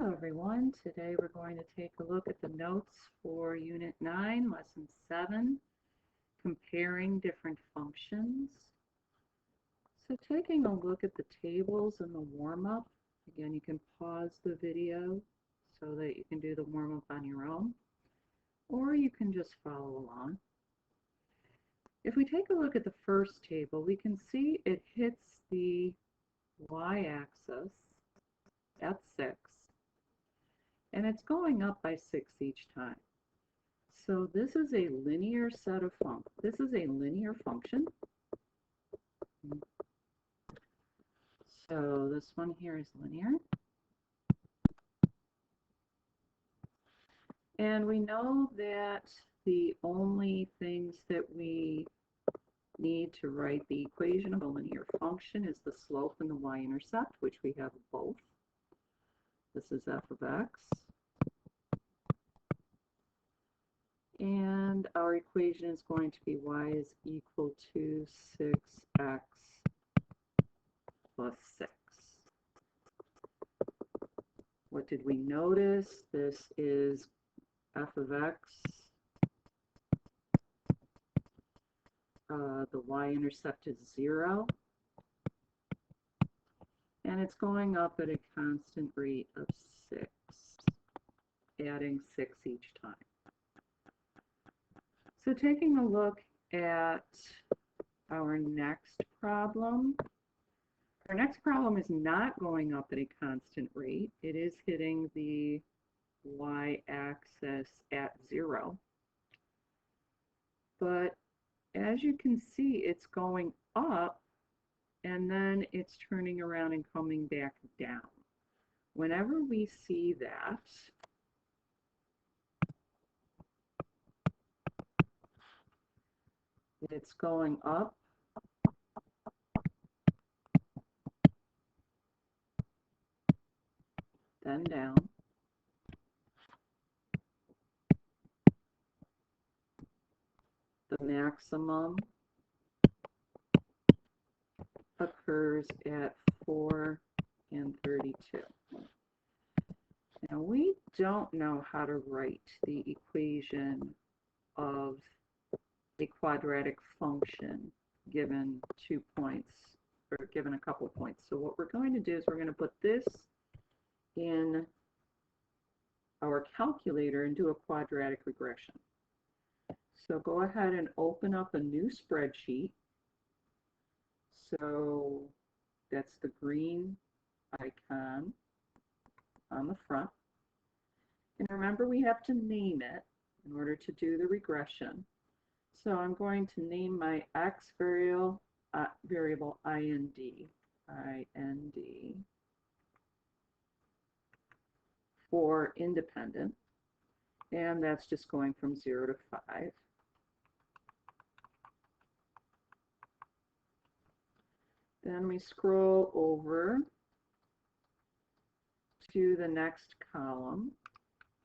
Hello everyone, today we're going to take a look at the notes for Unit 9, Lesson 7, comparing different functions. So taking a look at the tables and the warm-up, again you can pause the video so that you can do the warm-up on your own, or you can just follow along. If we take a look at the first table, we can see it hits the y-axis at 6. And it's going up by 6 each time. So this is a linear set of This is a linear function. So this one here is linear. And we know that the only things that we need to write the equation of a linear function is the slope and the y-intercept, which we have both. This is f of x. And our equation is going to be y is equal to 6x plus 6. What did we notice? This is f of x. The y-intercept is 0. And it's going up at a constant rate of 6, adding 6 each time. So taking a look at our next problem, our next problem is not going up at a constant rate. It is hitting the y-axis at 0. But as you can see, it's going up and then it's turning around and coming back down. Whenever we see that, it's going up, then down, the maximum occurs at 4 and 32. Now we don't know how to write the equation of a quadratic function given 2 points, or given a couple of points. So what we're going to do is we're going to put this in our calculator and do a quadratic regression. So go ahead and open up a new spreadsheet. So that's the green icon on the front. And remember, we have to name it in order to do the regression. So I'm going to name my x variable IND, for independent, and that's just going from 0 to 5. Then we scroll over to the next column,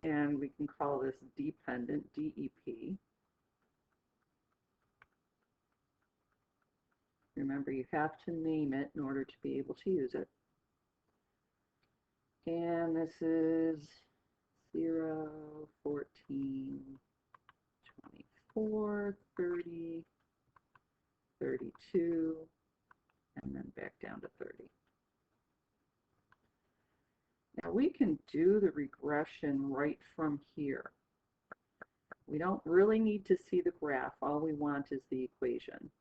and we can call this dependent, DEP. Remember, you have to name it in order to be able to use it. And this is 0, 14, 24, 30, 32, and then back down to 30. Now we can do the regression right from here. We don't really need to see the graph. All we want is the equation.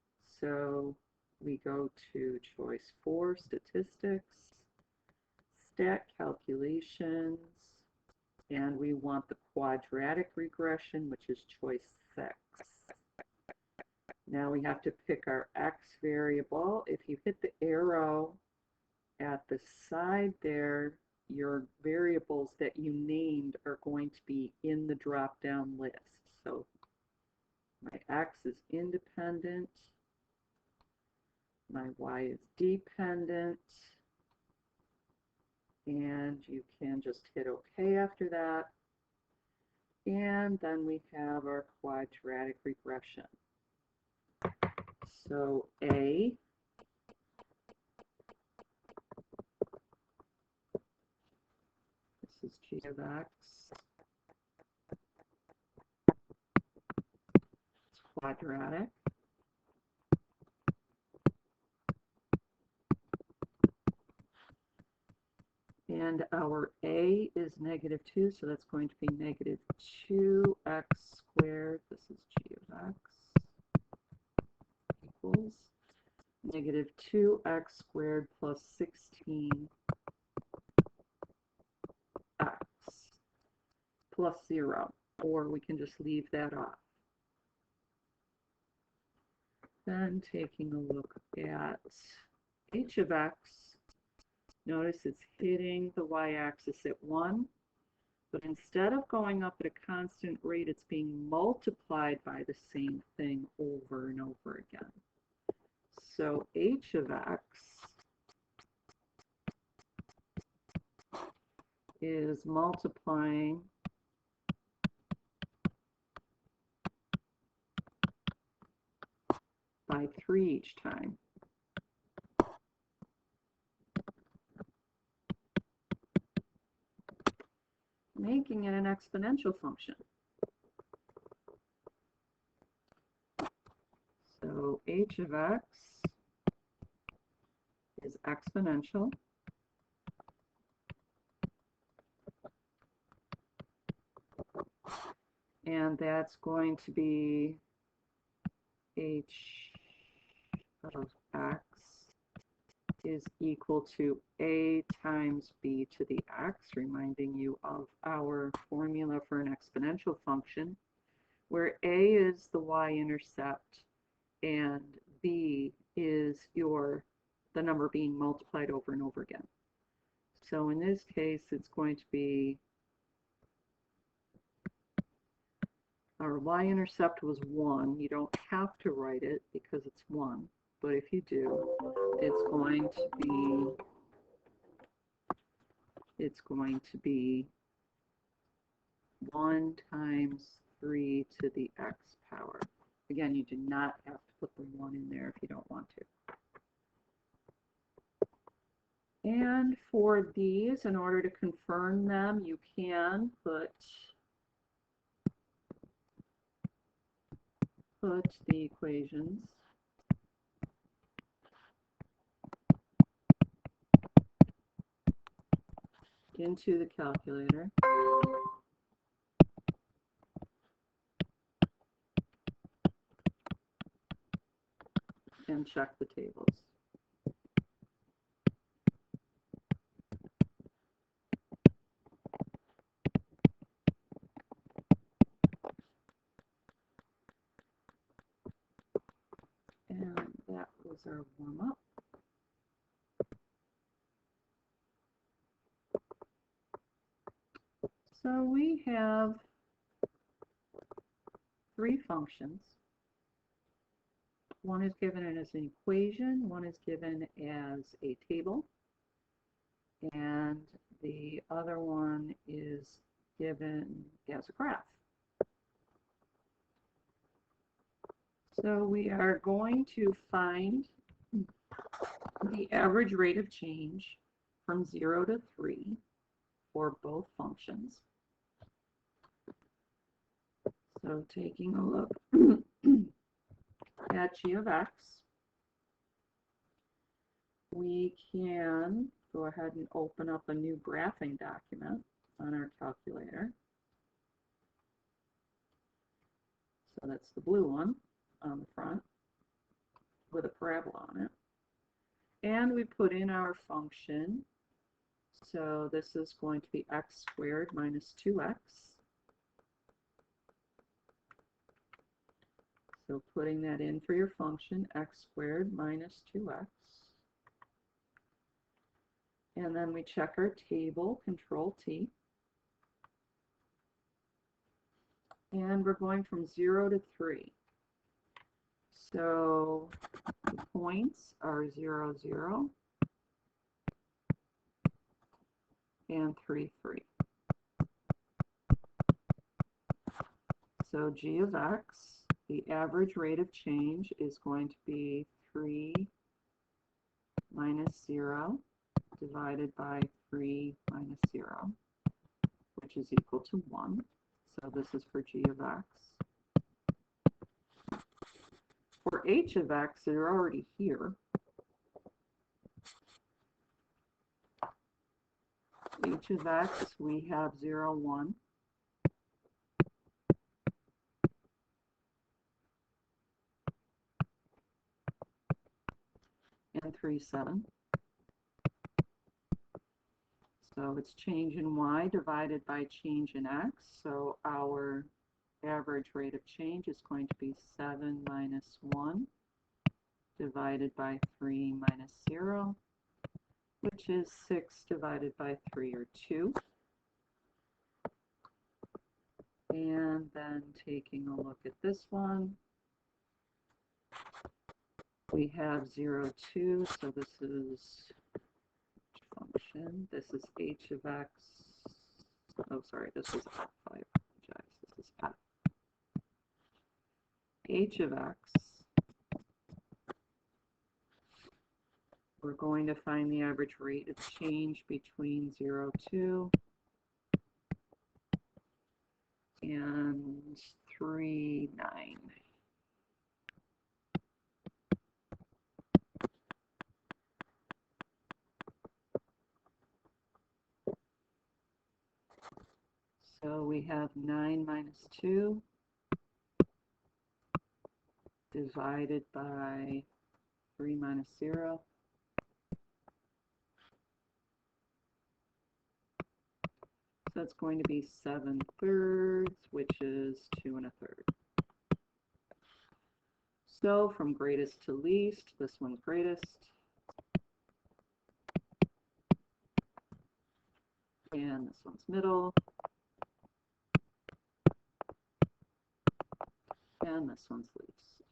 So we go to choice 4, statistics, stat calculations, and we want the quadratic regression, which is choice 6. Now we have to pick our x variable. If you hit the arrow at the side there, your variables that you named are going to be in the drop-down list. So my x is independent, my y is dependent, and you can just hit OK after that. And then we have our quadratic regression. So A is g of x. It's quadratic. And our a is -2, so that's going to be -2x squared. This is g of x equals -2x squared plus 16x plus 0, or we can just leave that off. Then taking a look at h of x, notice it's hitting the y-axis at 1, but instead of going up at a constant rate, it's being multiplied by the same thing over and over again. So h of x is multiplying by 3 each time. Making it an exponential function. So h of x is exponential. And that's going to be h of x is equal to a times b to the x, reminding you of our formula for an exponential function, where a is the y-intercept and b is the number being multiplied over and over again. So in this case, it's going to be, our y-intercept was 1. You don't have to write it because it's 1, but if you do, it's going to be 1 times 3 to the x power. Again, you do not have to put the 1 in there if you don't want to. And for these, in order to confirm them, you can put the equations into the calculator and check the tables. And that was our warm-up. So we have 3 functions. One is given as an equation, one is given as a table, and the other one is given as a graph. So we are going to find the average rate of change from 0 to 3 for both functions. So taking a look at g of x, we can go ahead and open up a new graphing document on our calculator. So that's the blue one on the front with a parabola on it. And we put in our function. So this is going to be x squared minus 2x. So putting that in for your function, x squared minus 2x. And then we check our table, Control T. And we're going from 0 to 3. So the points are 0, 0, and 3, 3. So g of x, the average rate of change is going to be 3 minus 0 divided by 3 minus 0. which is equal to 1. So this is for g of x. For h of x, they're already here. H of x, we have 0, 1. And 3, 7. So it's change in y divided by change in x. So our average rate of change is going to be 7 minus 1 divided by 3 minus 0, which is 6 divided by 3, or 2. And then taking a look at this one, we have 0, 2, so this is function. This is h of x. Oh, sorry, this is f. I apologize. This is f. H of x. We're going to find the average rate of change between 0, 2 and 3, 9. So we have 9 minus 2 divided by 3 minus 0. So that's going to be 7/3, which is 2 1/3. So from greatest to least, this one's greatest. And this one's middle. And this one's least.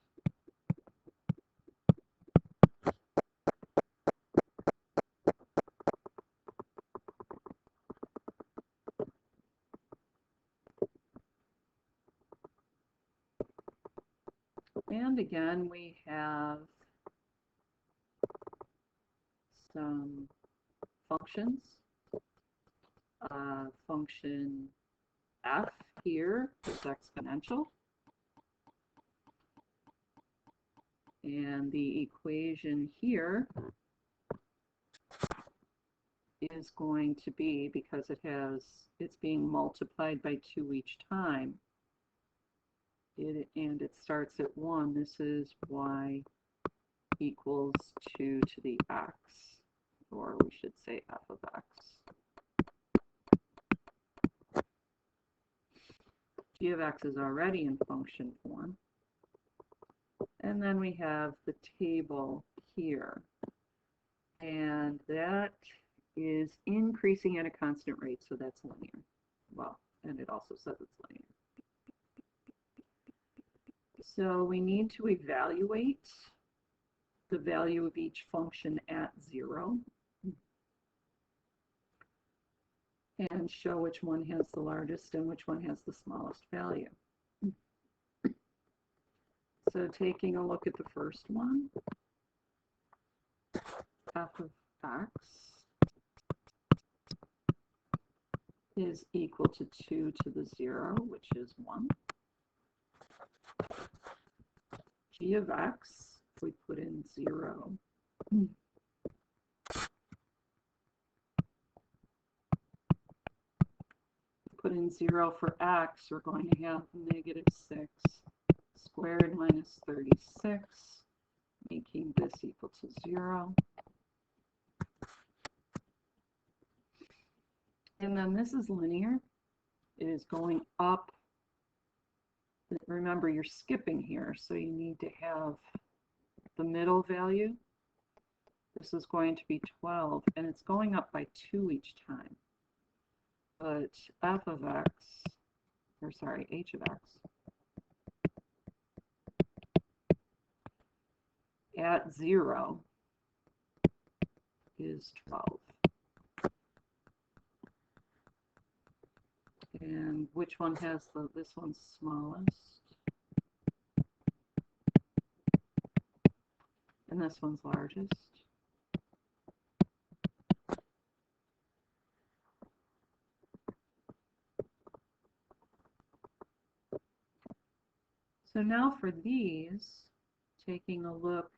And again, we have some functions. Function f here is exponential. And the equation here is going to be, because it's being multiplied by 2 each time, and it starts at 1, this is y equals 2 to the x, or we should say f of x. G of x is already in function form. And then we have the table here. And that is increasing at a constant rate, so that's linear. Well, and it also says it's linear. So we need to evaluate the value of each function at 0 and show which one has the largest and which one has the smallest value. So taking a look at the first one, f of x is equal to 2 to the 0, which is 1. G of x, if we put in 0, put in 0 for x, we're going to have negative 6 squared minus 36, making this equal to 0. And then this is linear. It is going up. Remember, you're skipping here, so you need to have the middle value. This is going to be 12, and it's going up by 2 each time. But f of x, or sorry, h of x, at 0 is 12. And which one has this one's smallest? And this one's largest. So now for these, taking a look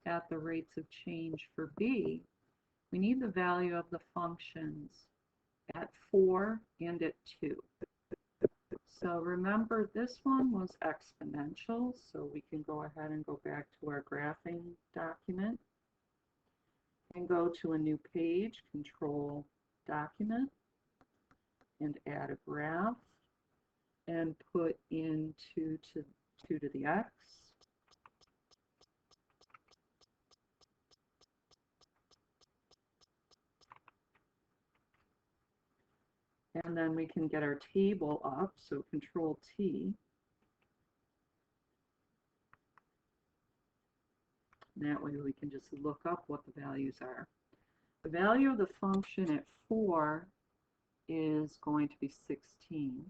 at the rates of change for B, we need the value of the functions at 4 and at 2. So remember, this one was exponential, so we can go ahead and go back to our graphing document and go to a new page, Control Document, and add a graph, and put in 2 to the x. And then we can get our table up, so Control T. And that way we can just look up what the values are. The value of the function at 4 is going to be 16.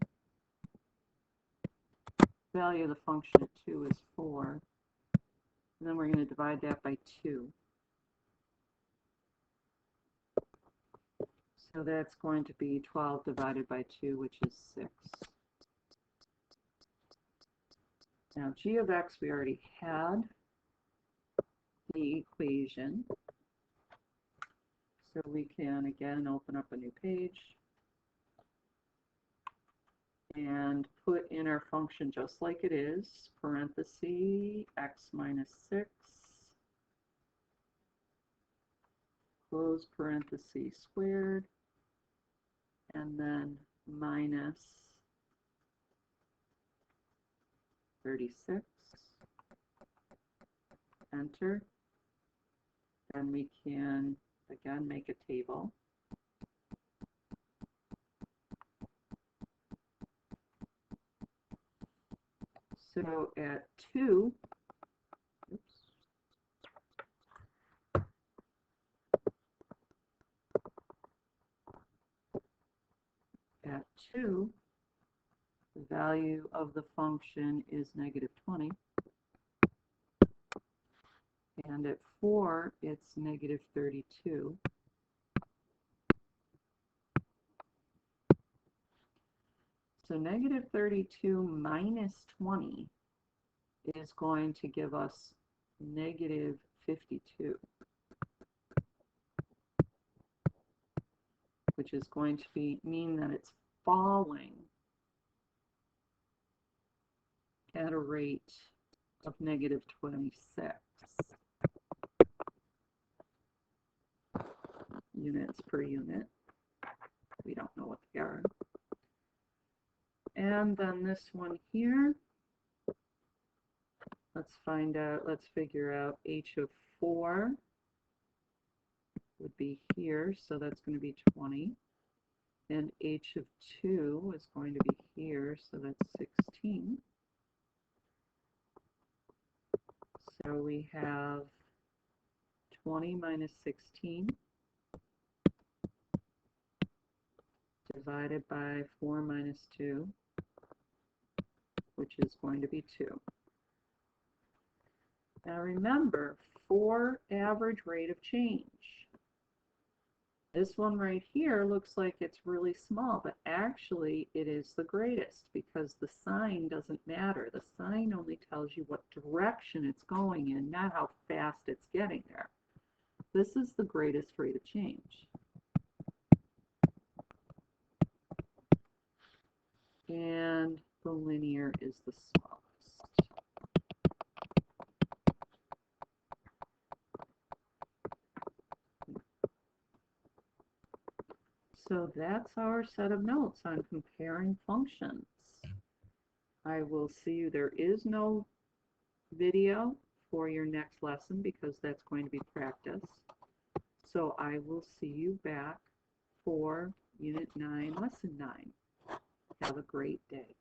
The value of the function at 2 is 4. And then we're going to divide that by 2. So that's going to be 12 divided by 2, which is 6. Now g of x we already had the equation. So we can again open up a new page and put in our function just like it is, parenthesis x minus 6, close parenthesis squared, and then minus 36, enter. Then we can again make a table. So at 2, at 2, the value of the function is negative 20. And at 4, it's negative 32. So negative 32 minus 20 is going to give us negative 52, which is going to mean that it's falling at a rate of negative 26 units per unit. We don't know what they are. And then this one here, let's figure out h of 4 would be here, so that's going to be 20. And h of 2 is going to be here, so that's 16. So we have 20 minus 16 divided by 4 minus 2, which is going to be 2. Now remember, for average rate of change. This one right here looks like it's really small, but actually it is the greatest because the sign doesn't matter. The sign only tells you what direction it's going in, not how fast it's getting there. This is the greatest rate of change. And the linear is the smallest. So that's our set of notes on comparing functions. I will see you. There is no video for your next lesson because that's going to be practice. So I will see you back for Unit 9, Lesson 9. Have a great day.